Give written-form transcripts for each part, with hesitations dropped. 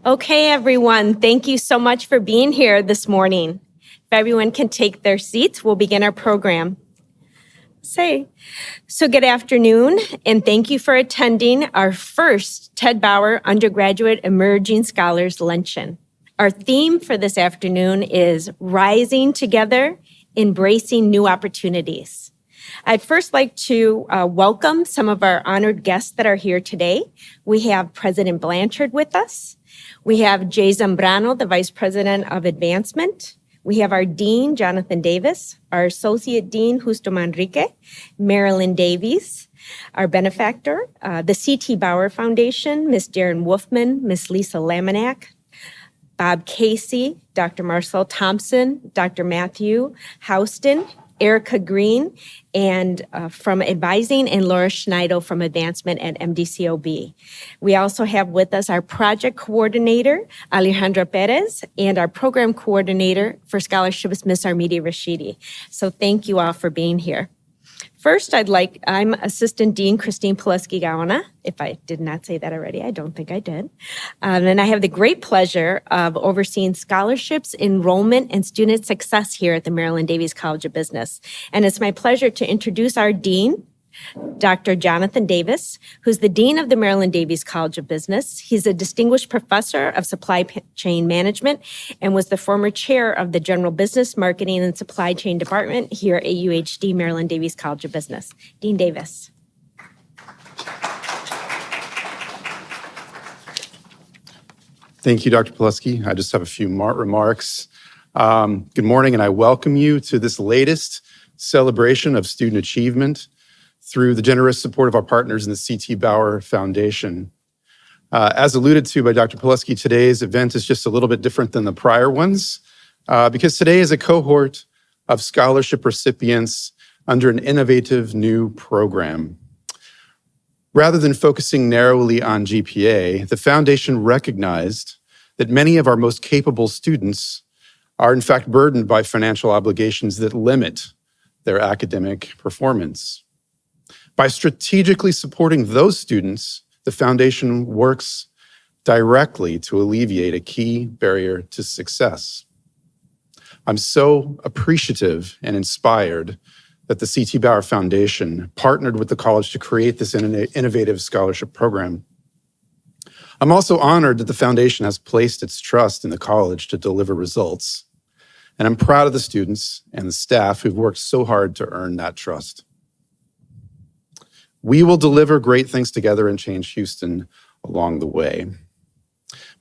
Okay, everyone, thank you so much for being here this morning. If everyone can take their seats, we'll begin our program. So good afternoon, and thank you for attending our first Ted Bauer Undergraduate Emerging Scholars Luncheon. Our theme for this afternoon is Rising Together, Embracing New Opportunities. I'd first like to welcome some of our honored guests that are here today. We have President Blanchard with us. We have Jay Zambrano, the Vice President of Advancement. We have our Dean, Jonathan Davis, our Associate Dean, Justo Manrique, Marilyn Davies, our benefactor, the C.T. Bauer Foundation, Ms. Darren Wolfman, Ms. Lisa Laminack, Bob Casey, Dr. Marcel Thompson, Dr. Matthew Houston, Erica Green, and from advising, and Laura Schneider from advancement at MDCOB. We also have with us our project coordinator, Alejandra Perez, and our program coordinator for scholarships, Ms. Armida Rashidi. So thank you all for being here. First, I'm Assistant Dean Christine Pileski-Gaona. If I did not say that already, I don't think I did. And I have the great pleasure of overseeing scholarships, enrollment, and student success here at the Maryland Davies College of Business. And it's my pleasure to introduce our Dean, Dr. Jonathan Davis, who's the Dean of the Maryland Davies College of Business. He's a distinguished professor of supply chain management and was the former chair of the General Business, Marketing, and Supply Chain Department here at UHD Maryland Davies College of Business. Dean Davis. Thank you, Dr. Pileski. I just have a few remarks. Good morning, and I welcome you to this latest celebration of student achievement through the generous support of our partners in the C.T. Bauer Foundation. As alluded to by Dr. Pileski, today's event is just a little bit different than the prior ones because today is a cohort of scholarship recipients under an innovative new program. Rather than focusing narrowly on GPA, the foundation recognized that many of our most capable students are in fact burdened by financial obligations that limit their academic performance. By strategically supporting those students, the foundation works directly to alleviate a key barrier to success. I'm so appreciative and inspired that the C.T. Bauer Foundation partnered with the college to create this innovative scholarship program. I'm also honored that the foundation has placed its trust in the college to deliver results. And I'm proud of the students and the staff who've worked so hard to earn that trust. We will deliver great things together and change Houston along the way.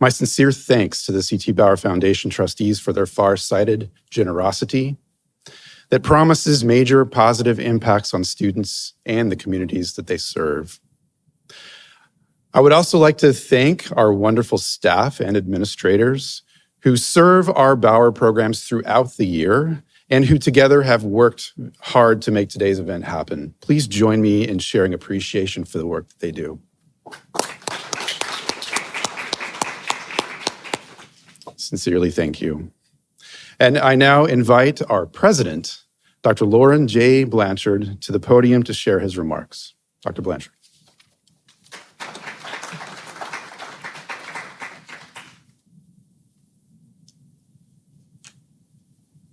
My sincere thanks to the C.T. Bauer Foundation trustees for their far-sighted generosity that promises major positive impacts on students and the communities that they serve. I would also like to thank our wonderful staff and administrators who serve our Bauer programs throughout the year and who together have worked hard to make today's event happen. Please join me in sharing appreciation for the work that they do. Sincerely, thank you. And I now invite our president, Dr. Lauren J. Blanchard, to the podium to share his remarks. Dr. Blanchard.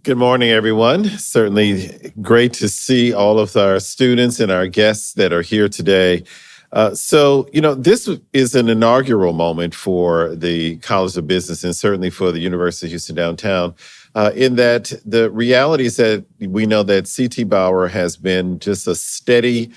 Good morning, everyone. Certainly great to see all of our students and our guests that are here today. This is an inaugural moment for the College of Business and certainly for the University of Houston Downtown, in that the reality is that we know that C.T. Bauer has been just a steady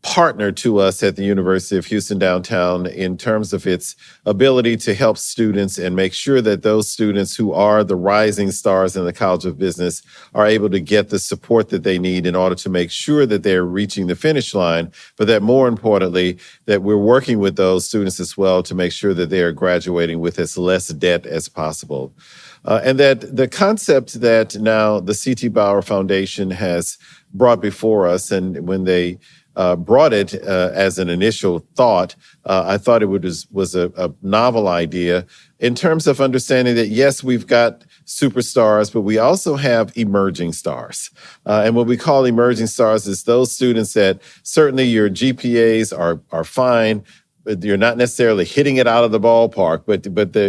partner to us at the University of Houston Downtown in terms of its ability to help students and make sure that those students who are the rising stars in the College of Business are able to get the support that they need in order to make sure that they're reaching the finish line, but that more importantly, that we're working with those students as well to make sure that they are graduating with as less debt as possible. And that the concept that now the C.T. Bauer Foundation has brought before us, and when they brought it as an initial thought, I thought it was a novel idea in terms of understanding that, yes, we've got superstars, but we also have emerging stars. And what we call emerging stars is those students that certainly your GPAs are fine, you're not necessarily hitting it out of the ballpark, but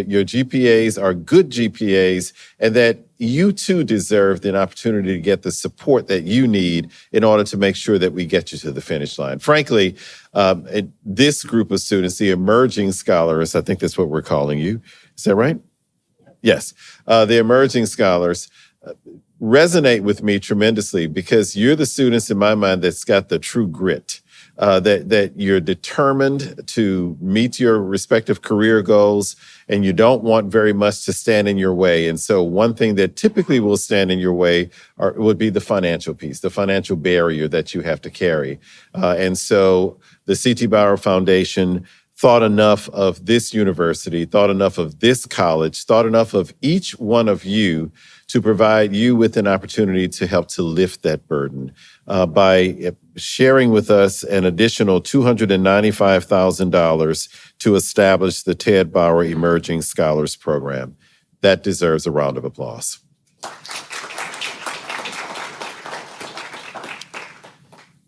your GPAs are good GPAs, and that you too deserve the opportunity to get the support that you need in order to make sure that we get you to the finish line. Frankly, this group of students, the emerging scholars, I think that's what we're calling you. Is that right? Yes. The emerging scholars resonate with me tremendously because you're the students in my mind that's got the true grit. That you're determined to meet your respective career goals, and you don't want very much to stand in your way. And so one thing that typically will stand in your way would be the financial piece, the financial barrier that you have to carry. And so the C.T. Bauer Foundation thought enough of this university, thought enough of this college, thought enough of each one of you to provide you with an opportunity to help to lift that burden by sharing with us an additional $295,000 to establish the Ted Bauer Emerging Scholars Program. That deserves a round of applause.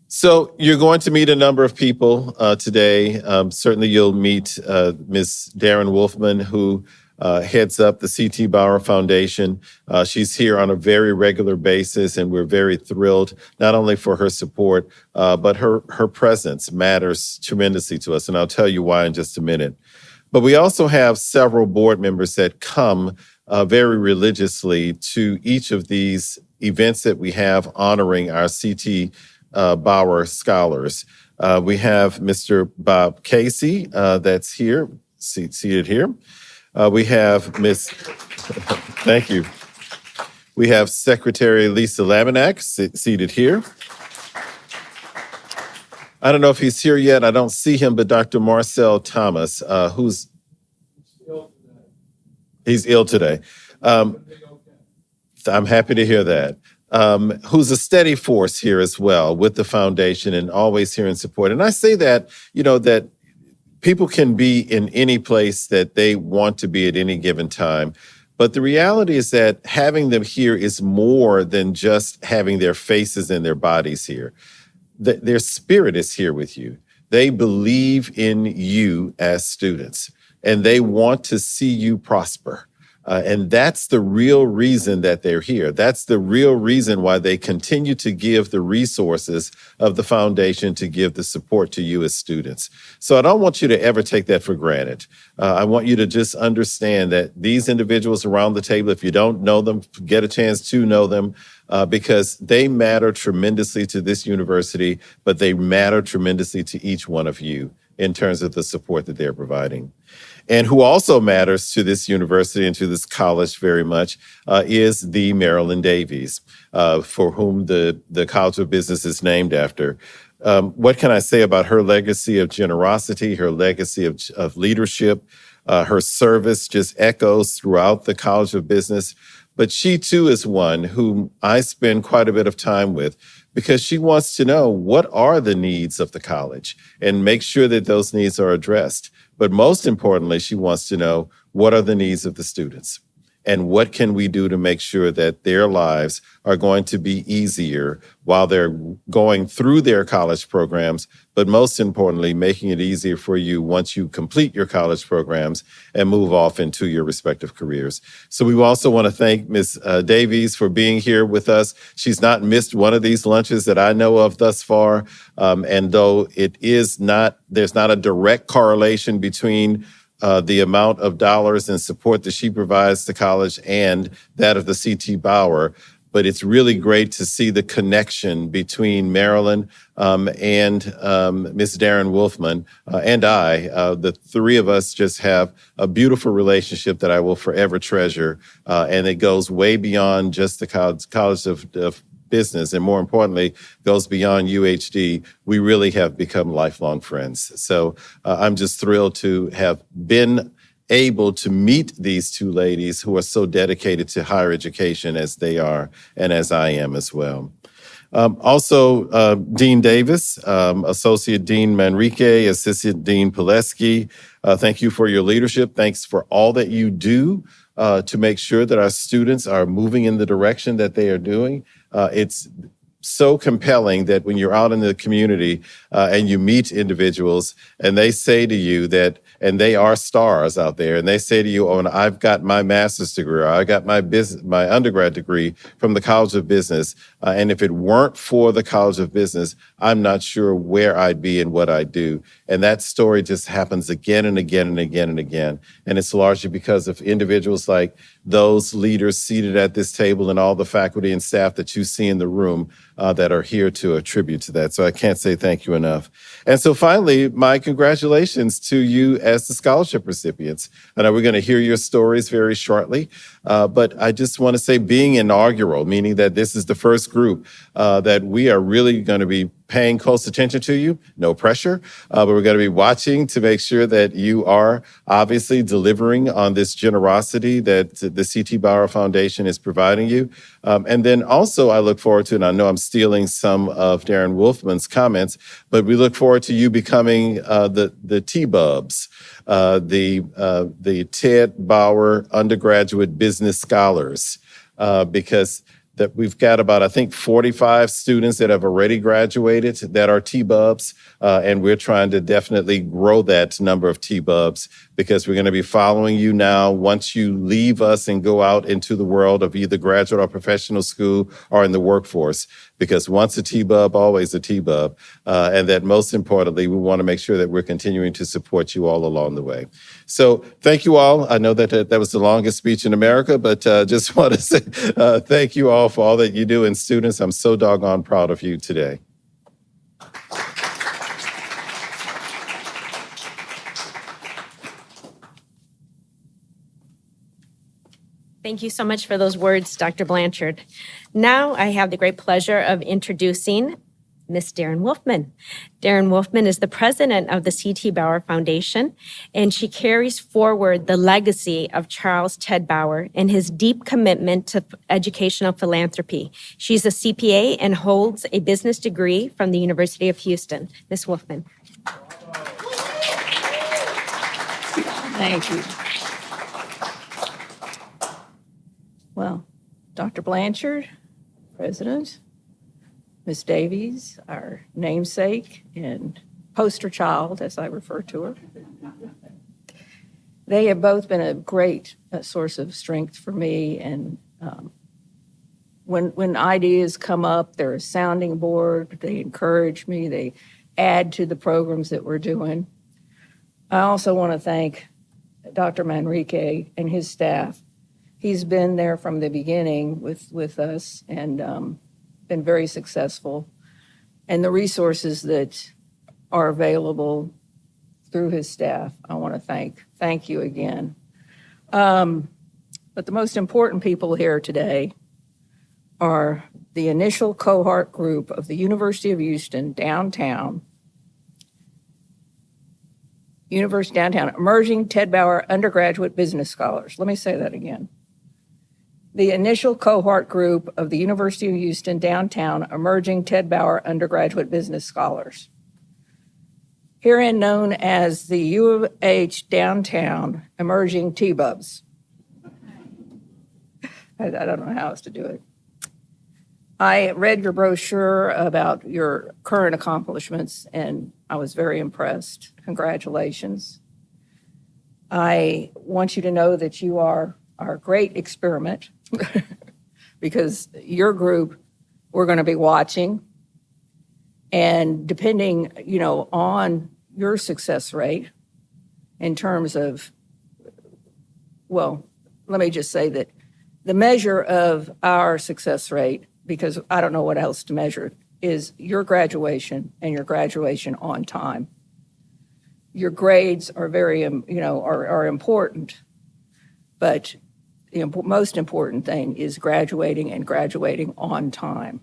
So you're going to meet a number of people today. Certainly you'll meet Ms. Darren Wolfman, who heads up the C.T. Bauer Foundation. She's here on a very regular basis, and we're very thrilled, not only for her support, but her presence matters tremendously to us, and I'll tell you why in just a minute. But we also have several board members that come very religiously to each of these events that we have honoring our C.T. Bauer scholars. We have Mr. Bob Casey that's here, seated here. We have Miss, thank you. We have Secretary Lisa Laminack seated here. I don't know if he's here yet. I don't see him, but Dr. Marcel Thomas, he's ill today. I'm happy to hear that. Who's a steady force here as well with the foundation and always here in support. And I say that, that people can be in any place that they want to be at any given time. But the reality is that having them here is more than just having their faces and their bodies here. Their spirit is here with you. They believe in you as students, and they want to see you prosper. And that's the real reason that they're here. That's the real reason why they continue to give the resources of the foundation to give the support to you as students. So I don't want you to ever take that for granted. I want you to just understand that these individuals around the table, if you don't know them, get a chance to know them, because they matter tremendously to this university, but they matter tremendously to each one of you in terms of the support that they're providing. And who also matters to this university and to this college very much is the Marilyn Davies, for whom the College of Business is named after. What can I say about her legacy of generosity, her legacy of leadership? Her service just echoes throughout the College of Business. But she too is one whom I spend quite a bit of time with, because she wants to know what are the needs of the college and make sure that those needs are addressed. But most importantly, she wants to know what are the needs of the students and what can we do to make sure that their lives are going to be easier while they're going through their college programs, but most importantly, making it easier for you once you complete your college programs and move off into your respective careers. So we also want to thank Ms. Davies for being here with us. She's not missed one of these lunches that I know of thus far. And though there's not a direct correlation between the amount of dollars and support that she provides to college and that of the C.T. Bauer. But it's really great to see the connection between Marilyn and Ms. Darren Wolfman and I. The three of us just have a beautiful relationship that I will forever treasure. And it goes way beyond just the College of Business, and more importantly, goes beyond UHD. We really have become lifelong friends. So I'm just thrilled to have been able to meet these two ladies who are so dedicated to higher education as they are, and as I am as well. Also, Dean Davis, Associate Dean Manrique, Assistant Dean Pileski, thank you for your leadership. Thanks for all that you do to make sure that our students are moving in the direction that they are doing. It's so compelling that when you're out in the community and you meet individuals and they say to you that, and they are stars out there, and they say to you, "Oh, and I've got my master's degree, or I got my undergrad degree from the College of Business, and if it weren't for the College of Business, I'm not sure where I'd be and what I'd do." And that story just happens again and again and again and again. And it's largely because of individuals like those leaders seated at this table and all the faculty and staff that you see in the room that are here to attribute to that. So I can't say thank you enough. And so finally, my congratulations to you as the scholarship recipients. I know we're going to hear your stories very shortly, but I just want to say being inaugural, meaning that this is the first group that we are really going to be paying close attention to you, no pressure, but we're going to be watching to make sure that you are obviously delivering on this generosity that the C.T. Bauer Foundation is providing you. And then also I look forward to, and I know I'm stealing some of Darren Wolfman's comments, but we look forward to you becoming the T-Bubs, the Ted Bauer Undergraduate Business Scholars, because that we've got about, I think, 45 students that have already graduated that are T-Bubs, and we're trying to definitely grow that number of T-Bubs because we're going to be following you now once you leave us and go out into the world of either graduate or professional school or in the workforce. Because once a T-Bub, always a T-Bub, and that most importantly, we want to make sure that we're continuing to support you all along the way. So thank you all. I know that that was the longest speech in America, but just want to say thank you all for all that you do. And students, I'm so doggone proud of you today. Thank you so much for those words, Dr. Blanchard. Now I have the great pleasure of introducing Miss Darren Wolfman. Darren Wolfman is the president of the C.T. Bauer Foundation, and she carries forward the legacy of Charles Ted Bauer and his deep commitment to educational philanthropy. She's a CPA and holds a business degree from the University of Houston. Ms. Wolfman. Thank you. Well, Dr. Blanchard, President, Ms. Davies, our namesake and poster child, as I refer to her. They have both been a great source of strength for me. And when ideas come up, they're a sounding board. They encourage me. They add to the programs that we're doing. I also want to thank Dr. Manrique and his staff. He's been there from the beginning with us and been very successful. And the resources that are available through his staff, I want to thank you again. But the most important people here today are the initial cohort group of the University of Houston downtown, Emerging Ted Bauer Undergraduate Business Scholars. Let me say that again. The initial cohort group of the University of Houston downtown Emerging Ted Bauer Undergraduate Business Scholars, herein known as the U of H Downtown Emerging T-Bubs. I don't know how else to do it. I read your brochure about your current accomplishments, and I was very impressed. Congratulations. I want you to know that you are our great experiment because your group, we're going to be watching. And depending, on your success rate in terms of, well, let me just say that the measure of our success rate, because I don't know what else to measure, is your graduation and your graduation on time. Your grades are very, are important, but the most important thing is graduating and graduating on time,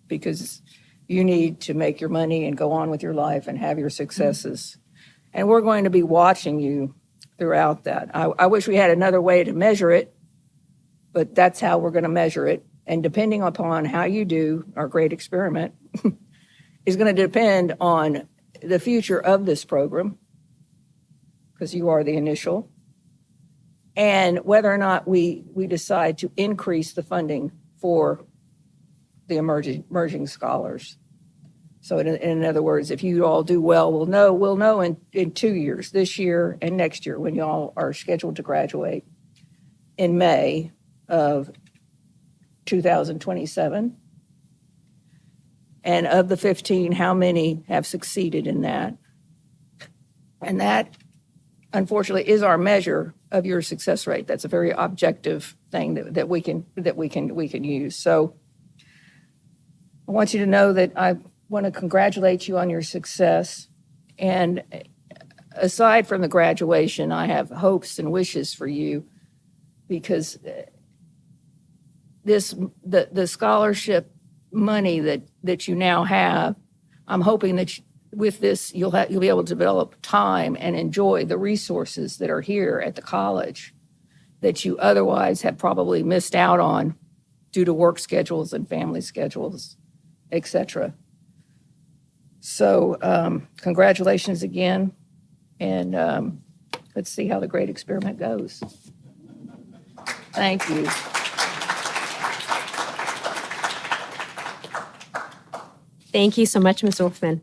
because you need to make your money and go on with your life and have your successes. And we're going to be watching you throughout that. I wish we had another way to measure it, but that's how we're going to measure it. And depending upon how you do, our great experiment is going to depend on the future of this program, because you are the initial, and whether or not we decide to increase the funding for the emerging scholars. So in other words, if you all do well, we'll know in 2 years, this year and next year, when y'all are scheduled to graduate in May of 2027. And of the 15, how many have succeeded in that? And that, unfortunately, is our measure of your success rate. That's a very objective thing that we can use. So I want you to know that I want to congratulate you on your success. And aside from the graduation, I have hopes and wishes for you, because the scholarship money that you now have, I'm hoping that with this you'll be able to develop time and enjoy the resources that are here at the college that you otherwise have probably missed out on due to work schedules and family schedules, etc. So congratulations again, and let's see how the great experiment goes. Thank you. Thank you so much, Ms. Wolfman.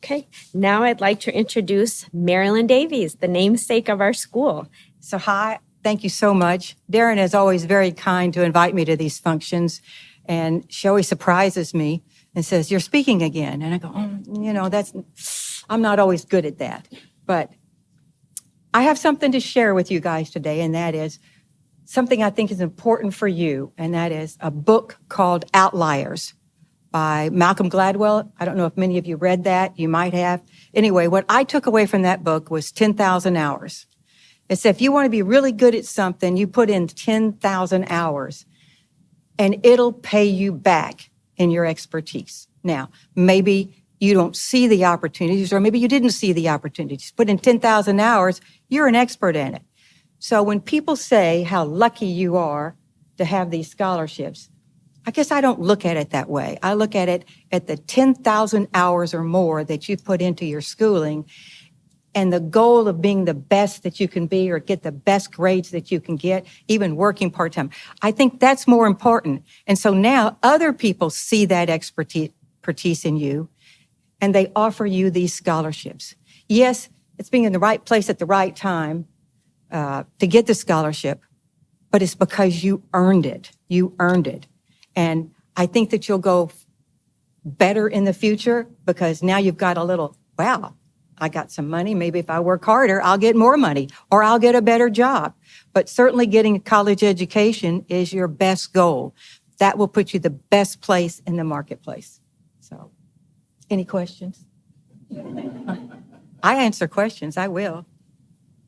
Okay, now I'd like to introduce Marilyn Davies, the namesake of our school. So hi, thank you so much. Darren is always very kind to invite me to these functions, and she always surprises me and says, "You're speaking again." And I go, I'm not always good at that. But I have something to share with you guys today, and that is something I think is important for you, and that is a book called Outliers by Malcolm Gladwell. I don't know if many of you read that. You might have. Anyway, what I took away from that book was 10,000 hours. It said if you want to be really good at something, you put in 10,000 hours, and it'll pay you back in your expertise. Now, maybe you don't see the opportunities, or maybe you didn't see the opportunities. Put in 10,000 hours, you're an expert in it. So when people say how lucky you are to have these scholarships, I guess I don't look at it that way. I look at it at the 10,000 hours or more that you've put into your schooling, and the goal of being the best that you can be, or get the best grades that you can get, even working part-time. I think that's more important. And so now other people see that expertise in you, and they offer you these scholarships. Yes, it's being in the right place at the right time to get the scholarship, but it's because you earned it. You earned it. And I think that you'll go better in the future, because now you've got a little, wow, I got some money. Maybe if I work harder, I'll get more money, or I'll get a better job. But certainly getting a college education is your best goal. That will put you the best place in the marketplace. So, any questions? I answer questions, I will.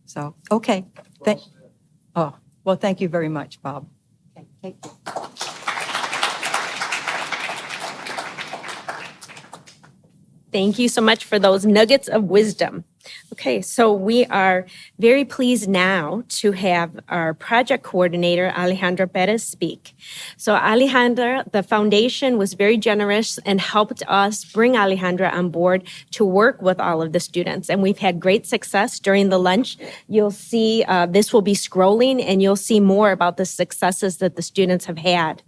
So, okay. Thank you very much, Bob. Okay, thank you. Thank you so much for those nuggets of wisdom. Okay, so we are very pleased now to have our project coordinator, Alejandra Perez, speak. So Alejandra, the foundation was very generous and helped us bring Alejandra on board to work with all of the students. And we've had great success during the lunch. You'll see this will be scrolling, and you'll see more about the successes that the students have had.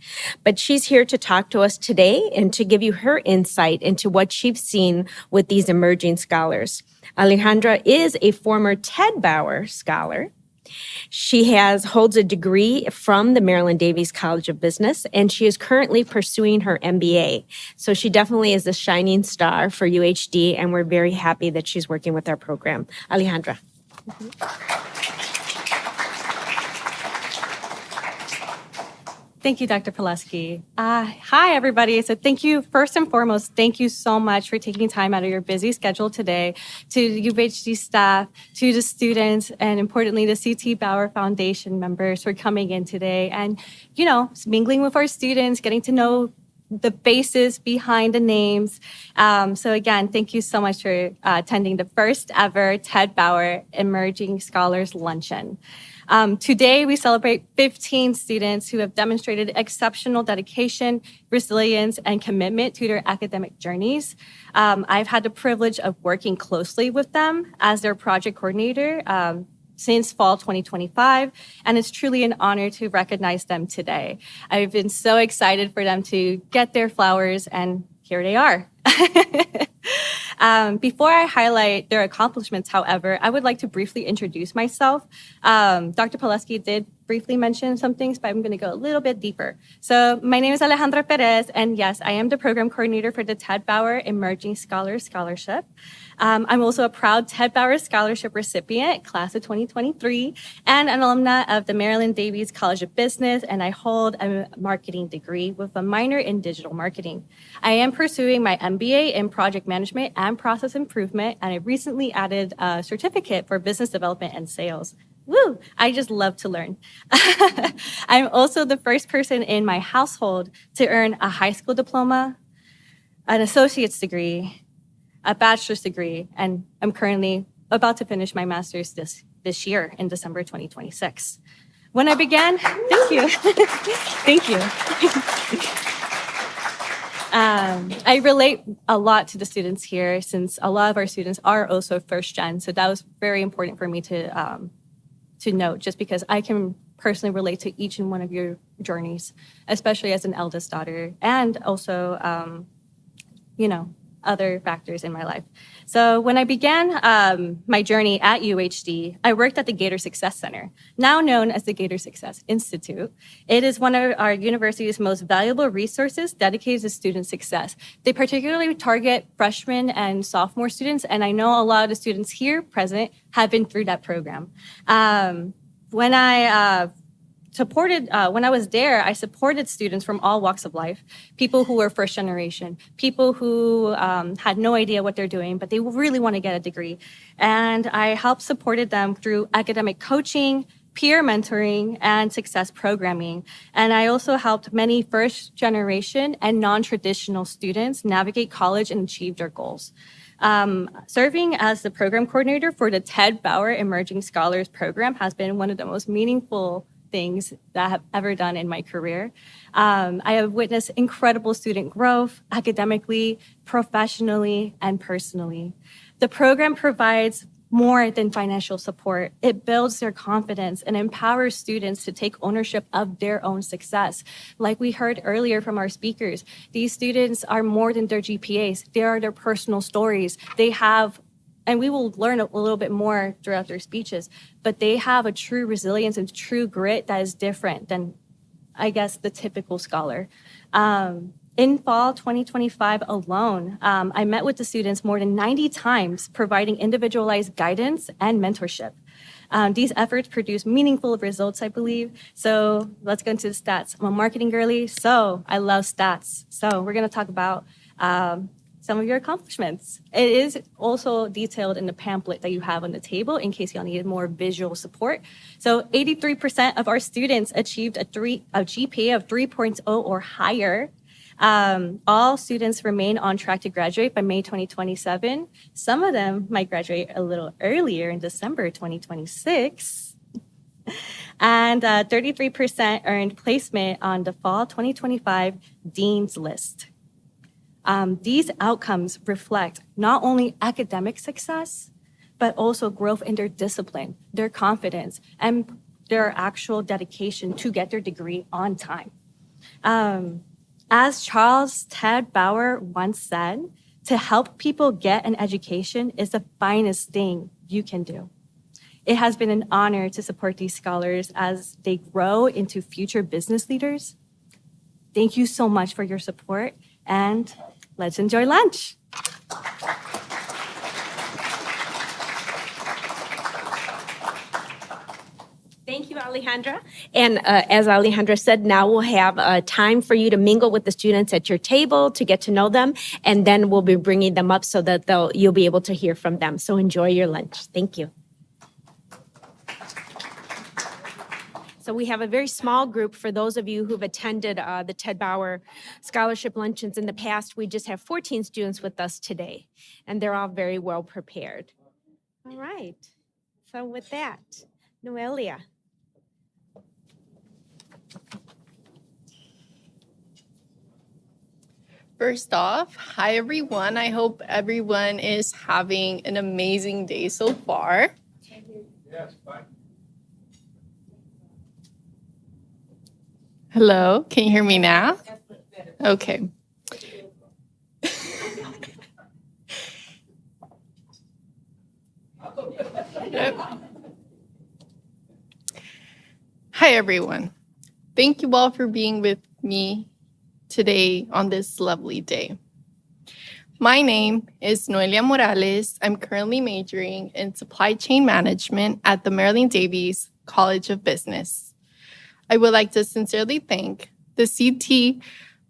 But she's here to talk to us today and to give you her insight into what she's seen with these emerging scholars. Alejandra is a former Ted Bauer scholar. She holds a degree from the Maryland Davies College of Business, and she is currently pursuing her MBA. So she definitely is a shining star for UHD, and we're very happy that she's working with our program. Alejandra. Thank you, Dr. Pileski. Hi, everybody. So thank you, first and foremost, thank you so much for taking time out of your busy schedule today, to the UHD staff, to the students, and importantly, the CT Bauer Foundation members for coming in today and, mingling with our students, getting to know the faces behind the names. So again, thank you so much for attending the first ever Ted Bauer Emerging Scholars Luncheon. Today, we celebrate 15 students who have demonstrated exceptional dedication, resilience, and commitment to their academic journeys. I've had the privilege of working closely with them as their project coordinator since fall 2025, and it's truly an honor to recognize them today. I've been so excited for them to get their flowers, and here they are. Before I highlight their accomplishments, however, I would like to briefly introduce myself. Dr. Pileski did briefly mention some things, but I'm going to go a little bit deeper. So my name is Alejandra Perez, and yes, I am the program coordinator for the Ted Bauer Emerging Scholars Scholarship. I'm also a proud Ted Bauer Scholarship recipient, class of 2023, and an alumna of the Maryland Davies College of Business, and I hold a marketing degree with a minor in digital marketing. I am pursuing my MBA in project management and process improvement, and I recently added a certificate for business development and sales. Woo! I just love to learn. I'm also the first person in my household to earn a high school diploma, an associate's degree, a bachelor's degree, and I'm currently about to finish my master's this year in December 2026. When I began, thank you. Thank you. I relate a lot to the students here since a lot of our students are also first gen. So that was very important for me to note, just because I can personally relate to each and one of your journeys, especially as an eldest daughter, and also, other factors in my life. So when I began my journey at UHD, I worked at the Gator Success Center, now known as the Gator Success Institute. It is one of our university's most valuable resources dedicated to student success. They particularly target freshmen and sophomore students, and I know a lot of the students here present have been through that program. When I was there, I supported students from all walks of life, people who were first generation, people who had no idea what they're doing, but they really want to get a degree. And I helped supported them through academic coaching, peer mentoring, and success programming. And I also helped many first generation and non-traditional students navigate college and achieve their goals. Serving as the program coordinator for the Ted Bauer Emerging Scholars Program has been one of the most meaningful things that I have ever done in my career. I have witnessed incredible student growth academically, professionally, and personally. The program provides more than financial support. It builds their confidence and empowers students to take ownership of their own success. Like we heard earlier from our speakers, these students are more than their GPAs. They are their personal stories. They have, and we will learn a little bit more throughout their speeches, but they have a true resilience and true grit that is different than, I guess, the typical scholar. In fall 2025 alone, I met with the students more than 90 times, providing individualized guidance and mentorship. These efforts produce meaningful results, I believe. So let's go into the stats. I'm a marketing girly, so I love stats. So we're gonna talk about some of your accomplishments. It is also detailed in the pamphlet that you have on the table in case y'all needed more visual support. So 83% of our students achieved a GPA of 3.0 or higher. All students remain on track to graduate by May 2027. Some of them might graduate a little earlier in December 2026. And 33% earned placement on the fall 2025 Dean's List. These outcomes reflect not only academic success, but also growth in their discipline, their confidence, and their actual dedication to get their degree on time. As Charles Ted Bauer once said, to help people get an education is the finest thing you can do. It has been an honor to support these scholars as they grow into future business leaders. Thank you so much for your support, and let's enjoy lunch. Thank you, Alejandra. And as Alejandra said, now we'll have time for you to mingle with the students at your table to get to know them, and then we'll be bringing them up so that you'll be able to hear from them. So enjoy your lunch. Thank you. So we have a very small group for those of you who've attended the Ted Bauer Scholarship Luncheons in the past. We just have 14 students with us today, and they're all very well prepared. All right. So with that, Noelia. First off, hi everyone. I hope everyone is having an amazing day so far. Yes, fine. Hello, can you hear me now? Okay. Yep. Hi, everyone. Thank you all for being with me today on this lovely day. My name is Noelia Morales. I'm currently majoring in supply chain management at the Marilyn Davies College of Business. I would like to sincerely thank the CT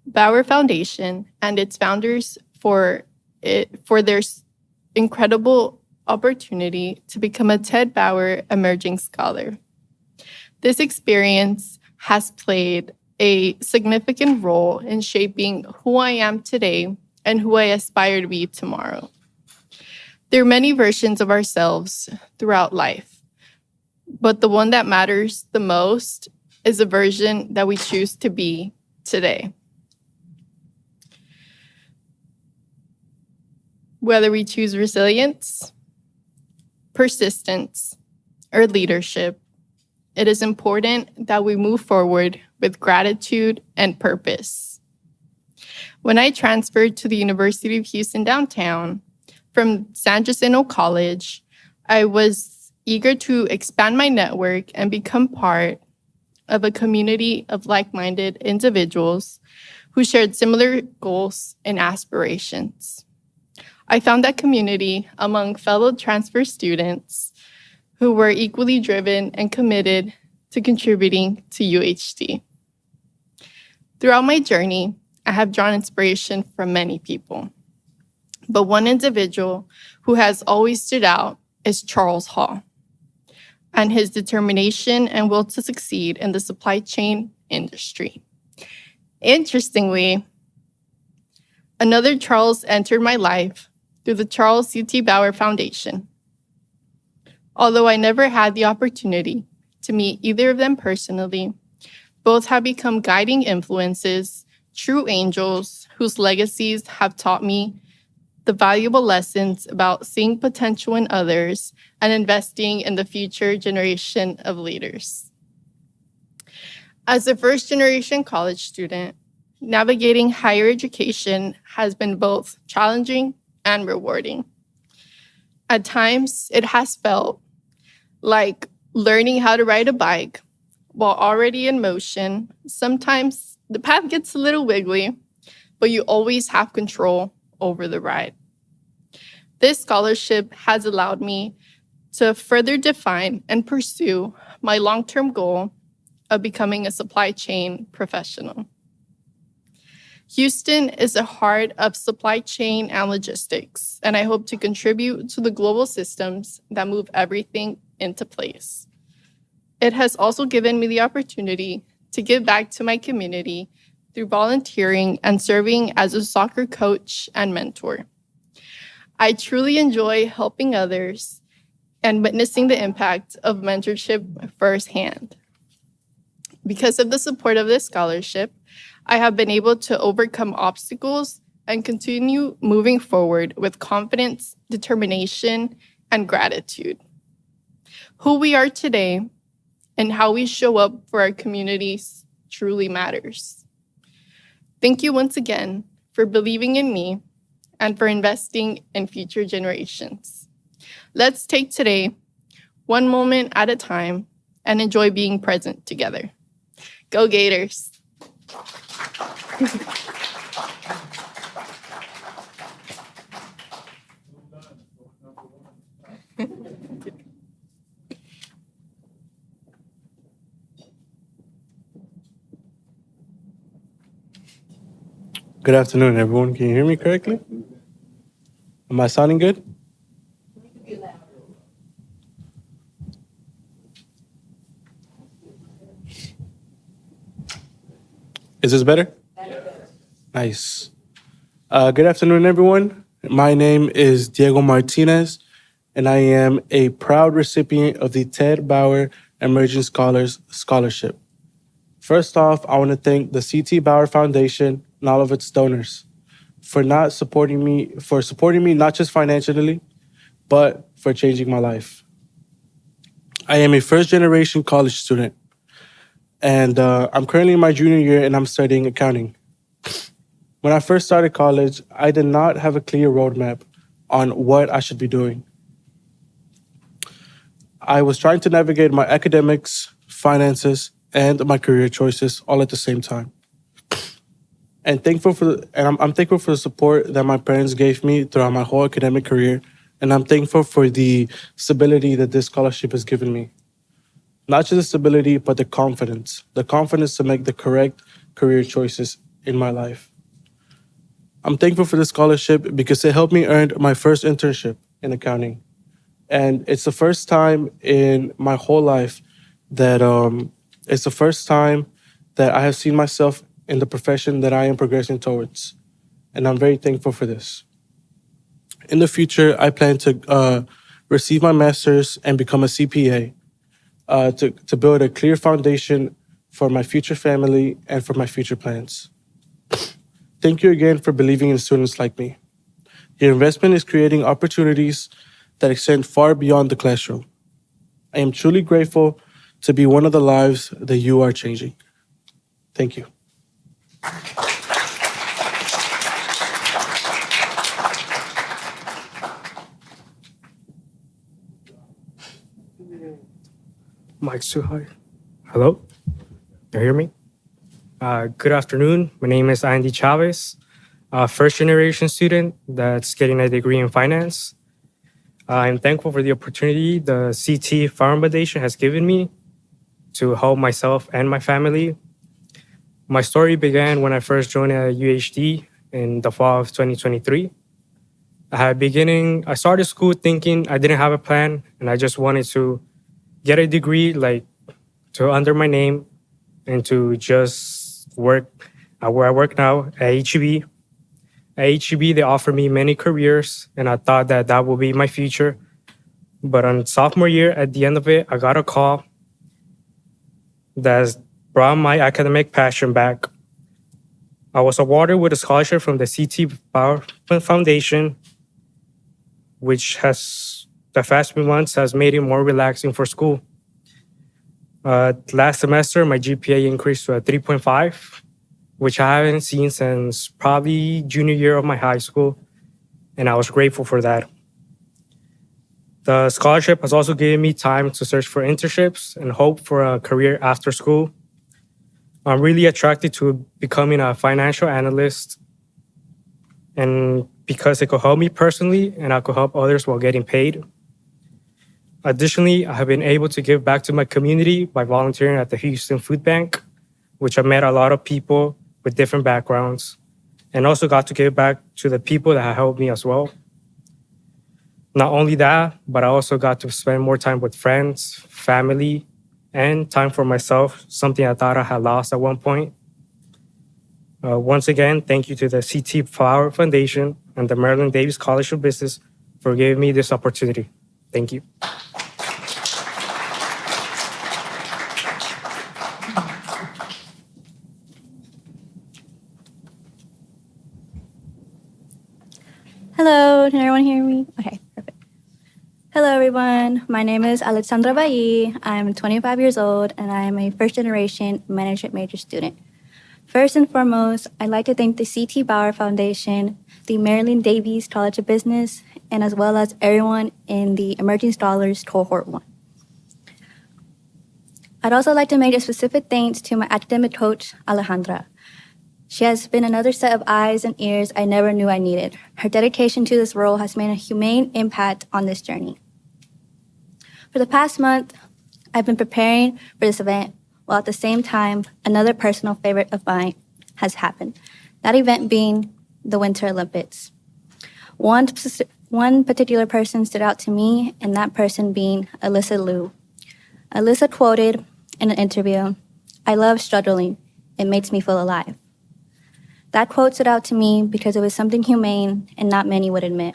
Bauer Foundation and its founders for their incredible opportunity to become a Ted Bauer Emerging Scholar. This experience has played a significant role in shaping who I am today and who I aspire to be tomorrow. There are many versions of ourselves throughout life, but the one that matters the most is the version that we choose to be today. Whether we choose resilience, persistence, or leadership, it is important that we move forward with gratitude and purpose. When I transferred to the University of Houston downtown from San Jacinto College, I was eager to expand my network and become part of a community of like-minded individuals who shared similar goals and aspirations. I found that community among fellow transfer students who were equally driven and committed to contributing to UHD. Throughout my journey, I have drawn inspiration from many people, but one individual who has always stood out is Charles Hall and his determination and will to succeed in the supply chain industry. Interestingly, another Charles entered my life through the Charles C.T. Bauer Foundation. Although I never had the opportunity to meet either of them personally, both have become guiding influences, true angels whose legacies have taught me the valuable lessons about seeing potential in others and investing in the future generation of leaders. As a first-generation college student, navigating higher education has been both challenging and rewarding. At times, it has felt like learning how to ride a bike while already in motion. Sometimes the path gets a little wiggly, but you always have control over the ride. This scholarship has allowed me to further define and pursue my long-term goal of becoming a supply chain professional. Houston is the heart of supply chain and logistics, and I hope to contribute to the global systems that move everything into place. It has also given me the opportunity to give back to my community through volunteering and serving as a soccer coach and mentor. I truly enjoy helping others and witnessing the impact of mentorship firsthand. Because of the support of this scholarship, I have been able to overcome obstacles and continue moving forward with confidence, determination, and gratitude. Who we are today and how we show up for our communities truly matters. Thank you once again for believing in me and for investing in future generations. Let's take today one moment at a time and enjoy being present together. Go Gators! Good afternoon, everyone. Can you hear me correctly? Am I sounding good? Is this better? Nice. Good afternoon, everyone. My name is Diego Martinez, and I am a proud recipient of the Ted Bauer Emerging Scholars Scholarship. First off, I want to thank the C.T. Bauer Foundation and all of its donors for supporting me not just financially, but for changing my life. I am a first-generation college student, and I'm currently in my junior year and I'm studying accounting. When I first started college, I did not have a clear roadmap on what I should be doing. I was trying to navigate my academics, finances, and my career choices all at the same time. And I'm thankful for the support that my parents gave me throughout my whole academic career, and I'm thankful for the stability that this scholarship has given me. Not just the stability, but the confidence to make the correct career choices in my life. I'm thankful for this scholarship because it helped me earn my first internship in accounting. And it's the first time in my whole life that I have seen myself in the profession that I am progressing towards. And I'm very thankful for this. In the future, I plan to receive my master's and become a CPA to build a clear foundation for my future family and for my future plans. Thank you again for believing in students like me. Your investment is creating opportunities that extend far beyond the classroom. I am truly grateful to be one of the lives that you are changing. Thank you. Mike's too high. Hello? You hear me? Good afternoon. My name is Andy Chavez, a first generation student that's getting a degree in finance. I'm thankful for the opportunity the CT Foundation has given me to help myself and my family. My story began when I first joined UHD in the fall of 2023. I started school thinking I didn't have a plan and I just wanted to get a degree under my name and to just work where I work now at HEB. At HEB, they offered me many careers, and I thought that would be my future. But on sophomore year, at the end of it, I got a call that brought my academic passion back. I was awarded with a scholarship from the CT Foundation, which the past few months has made it more relaxing for school. Last semester, my GPA increased to a 3.5, which I haven't seen since probably junior year of my high school, and I was grateful for that. The scholarship has also given me time to search for internships and hope for a career after school. I'm really attracted to becoming a financial analyst, and because it could help me personally and I could help others while getting paid. Additionally, I have been able to give back to my community by volunteering at the Houston Food Bank, which I met a lot of people with different backgrounds, and also got to give back to the people that have helped me as well. Not only that, but I also got to spend more time with friends, family, and time for myself, something I thought I had lost at one point. Once again, thank you to the CT Foundation and the Maryland Davis College of Business for giving me this opportunity. Thank you. Hello, can everyone hear me? Okay, perfect. Hello, everyone. My name is Alexandra Bailly. I'm 25 years old, and I am a first-generation management major student. First and foremost, I'd like to thank the C.T. Bauer Foundation, the Maryland Davies College of Business, and as well as everyone in the Emerging Scholars Cohort 1. I'd also like to make a specific thanks to my academic coach, Alejandra. She has been another set of eyes and ears I never knew I needed. Her dedication to this role has made a humane impact on this journey. For the past month, I've been preparing for this event, while at the same time, another personal favorite of mine has happened. That event being the Winter Olympics. One particular person stood out to me, and that person being Alyssa Liu. Alyssa quoted in an interview, "I love struggling. It makes me feel alive." That quote stood out to me because it was something humane and not many would admit.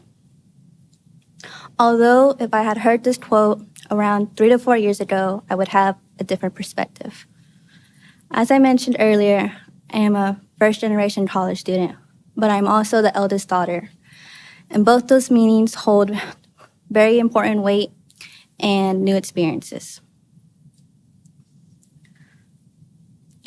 Although if I had heard this quote around 3 to 4 years ago, I would have a different perspective. As I mentioned earlier, I am a first-generation college student, but I'm also the eldest daughter. And both those meanings hold very important weight and new experiences.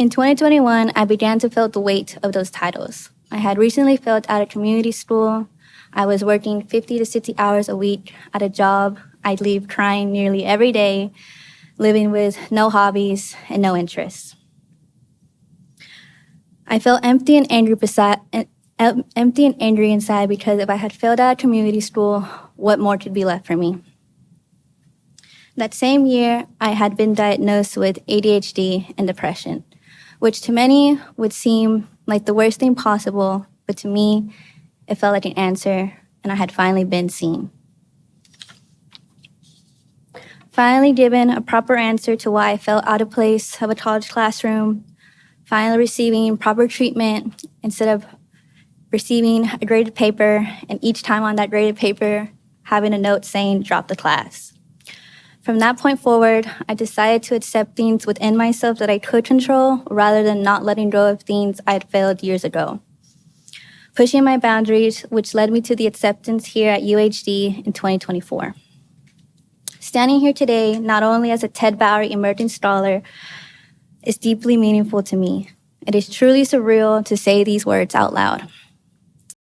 In 2021, I began to feel the weight of those titles. I had recently failed out of community school. I was working 50 to 60 hours a week at a job I'd leave crying nearly every day, living with no hobbies and no interests. I felt empty and angry inside because if I had failed out of community school, what more could be left for me? That same year, I had been diagnosed with ADHD and depression, which to many would seem like the worst thing possible, but to me, it felt like an answer, and I had finally been seen. Finally given a proper answer to why I felt out of place of a college classroom, finally receiving proper treatment instead of receiving a graded paper, and each time on that graded paper, having a note saying, drop the class. From that point forward, I decided to accept things within myself that I could control rather than not letting go of things I had failed years ago. Pushing my boundaries, which led me to the acceptance here at UHD in 2024. Standing here today, not only as a Ted Bower Emerging Scholar, is deeply meaningful to me. It is truly surreal to say these words out loud.